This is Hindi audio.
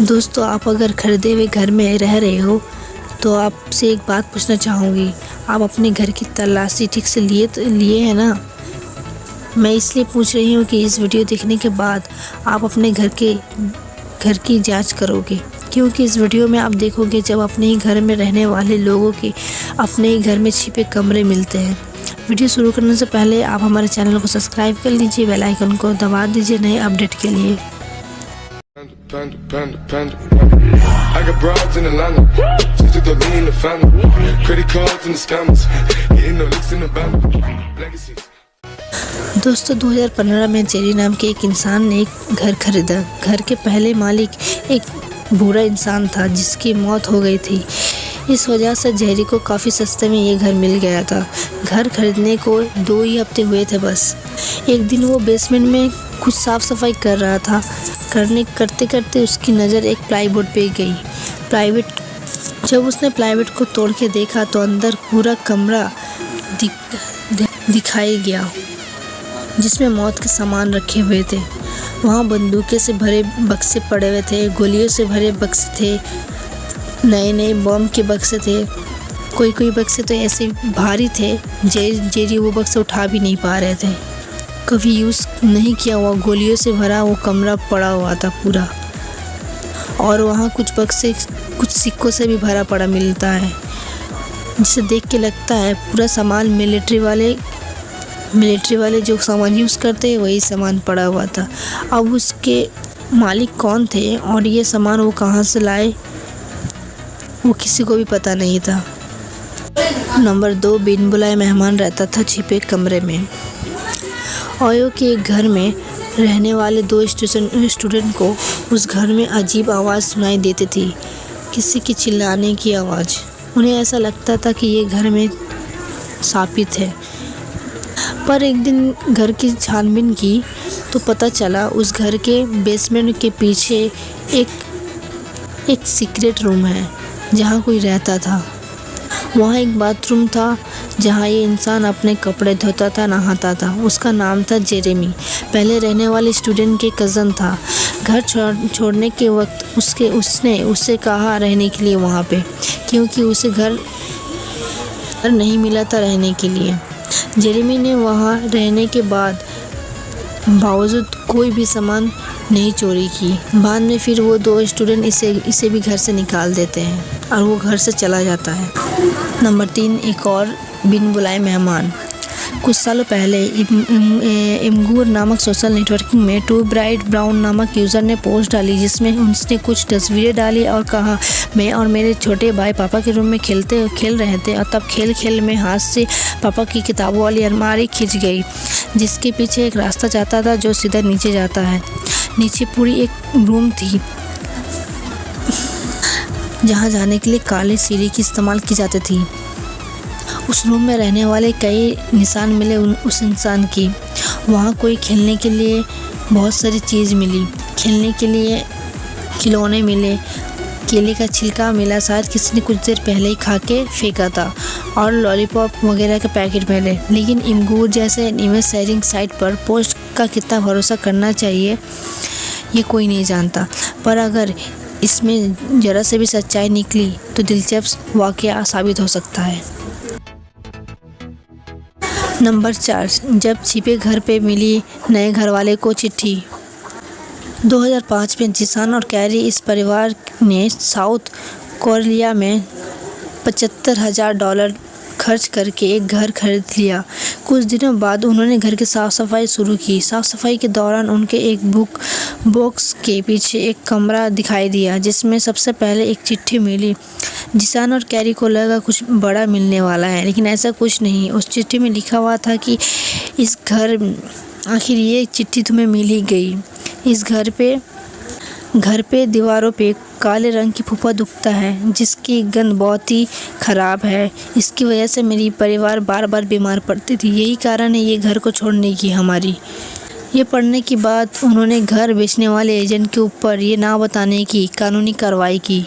दोस्तों, आप अगर खरीदे हुए घर में रह रहे हो तो आपसे एक बात पूछना चाहूँगी। आप अपने घर की तलाशी ठीक से लिए हैं ना? मैं इसलिए पूछ रही हूँ कि इस वीडियो देखने के बाद आप अपने घर की जांच करोगे, क्योंकि इस वीडियो में आप देखोगे जब अपने ही घर में रहने वाले लोगों के अपने ही घर में छिपे कमरे मिलते हैं। वीडियो शुरू करने से पहले आप हमारे चैनल को सब्सक्राइब कर लीजिए, बेल आइकन को दबा दीजिए नए अपडेट के लिए। I got broads in Atlanta, just to the lean the family, credit cards and the scammers, getting no licks in the band, legacies. दोस्तों, 2015 में जेरी नाम के एक इंसान ने एक घर खरीदा। घर के पहले मालिक एक बूढ़ा इंसान था जिसकी मौत हो गई थी। इस वजह से जेरी को काफ़ी सस्ते में ये घर मिल गया था। घर खरीदने को 2 ही हफ्ते हुए थे बस। एक दिन वो बेसमेंट में कुछ साफ़ सफाई कर रहा था। करते करते उसकी नज़र एक प्लाईवुड पे गई। जब उसने प्लाईवुड को तोड़ के देखा तो अंदर पूरा कमरा दिखाई गया जिसमें मौत के सामान रखे हुए थे। वहाँ बंदूकें से भरे बक्से पड़े हुए थे, गोलियों से भरे बक्से थे, नए बम के बक्से थे। कोई बक्से तो ऐसे भारी थे जेरी वो बक्से उठा भी नहीं पा रहे थे। कभी यूज़ नहीं किया हुआ गोलियों से भरा वो कमरा पड़ा हुआ था पूरा, और वहाँ कुछ बक्से कुछ सिक्कों से भी भरा पड़ा मिलता है, जिसे देख के लगता है पूरा सामान मिलिट्री वाले जो सामान यूज़ करते हैं वही सामान पड़ा हुआ था। अब उसके मालिक कौन थे और ये सामान वो कहाँ से लाए वो किसी को भी पता नहीं था। नंबर 2, बिन बुलाए मेहमान रहता था छिपे कमरे में। ओयो के एक घर में रहने वाले 2 स्टूडेंट को उस घर में अजीब आवाज़ सुनाई देती थी, किसी की चिल्लाने की आवाज़। उन्हें ऐसा लगता था कि ये घर में शापित है। पर एक दिन घर की छानबीन की तो पता चला उस घर के बेसमेंट के पीछे एक सीक्रेट रूम है जहाँ कोई रहता था। वहाँ एक बाथरूम था जहाँ ये इंसान अपने कपड़े धोता था, नहाता था। उसका नाम था जेरेमी। पहले रहने वाले स्टूडेंट के कज़न था। घर छोड़ने के वक्त उसने उससे कहा रहने के लिए वहाँ पे, क्योंकि उसे घर नहीं मिला था रहने के लिए। जेरेमी ने वहाँ रहने के बावजूद कोई भी सामान नहीं चोरी की। बाद में फिर वो 2 स्टूडेंट इसे भी घर से निकाल देते हैं और वो घर से चला जाता है। नंबर 3, एक और बिन बुलाए मेहमान। कुछ सालों पहले इमगूर नामक सोशल नेटवर्किंग में टू ब्राइट ब्राउन नामक यूज़र ने पोस्ट डाली, जिसमें उसने कुछ तस्वीरें डाली और कहा, मैं और मेरे छोटे भाई पापा के रूम में खेल रहे थे और तब खेल में हाथ से पापा की किताबों वाली अलमारी खिंच गई, जिसके पीछे एक रास्ता जाता था जो सीधा नीचे जाता है। नीचे पूरी एक रूम थी जहाँ जाने के लिए काले सीढ़ी की इस्तेमाल की जाती थी। उस रूम में रहने वाले कई निशान मिले उस इंसान की। वहाँ कोई खेलने के लिए बहुत सारी चीज़ मिली। खेलने के लिए खिलौने मिले, केले का छिलका मिला, शायद किसी ने कुछ देर पहले ही खा के फेंका था, और लॉलीपॉप वगैरह के पैकेट मिले। लेकिन इमगूर जैसे इमेज शेयरिंग साइट पर पोस्ट का कितना भरोसा करना चाहिए ये कोई नहीं जानता, पर अगर इसमें ज़रा से भी सच्चाई निकली तो दिलचस्प वाक़या साबित हो सकता है। नंबर 4, जब छिपे घर पे मिली नए घरवाले को चिट्ठी। 2005 में जिसान और कैरी इस परिवार ने साउथ कोरिया में $75,000 खर्च करके एक घर खरीद लिया। कुछ दिनों बाद उन्होंने घर की साफ़ सफाई शुरू की। साफ़ सफाई के दौरान उनके एक बॉक्स के पीछे एक कमरा दिखाई दिया जिसमें सबसे पहले एक चिट्ठी मिली। जिसान और कैरी को लगा कुछ बड़ा मिलने वाला है, लेकिन ऐसा कुछ नहीं। उस चिट्ठी में लिखा हुआ था कि आखिर ये चिट्ठी तुम्हें मिल ही गई। इस घर पे दीवारों पे काले रंग की फुफुंद उगता है जिसकी गंध बहुत ही ख़राब है। इसकी वजह से मेरी परिवार बार बार बीमार पड़ती थी। यही कारण है ये घर को छोड़ने की हमारी। ये पढ़ने के बाद उन्होंने घर बेचने वाले एजेंट के ऊपर ये ना बताने की कानूनी कार्रवाई की।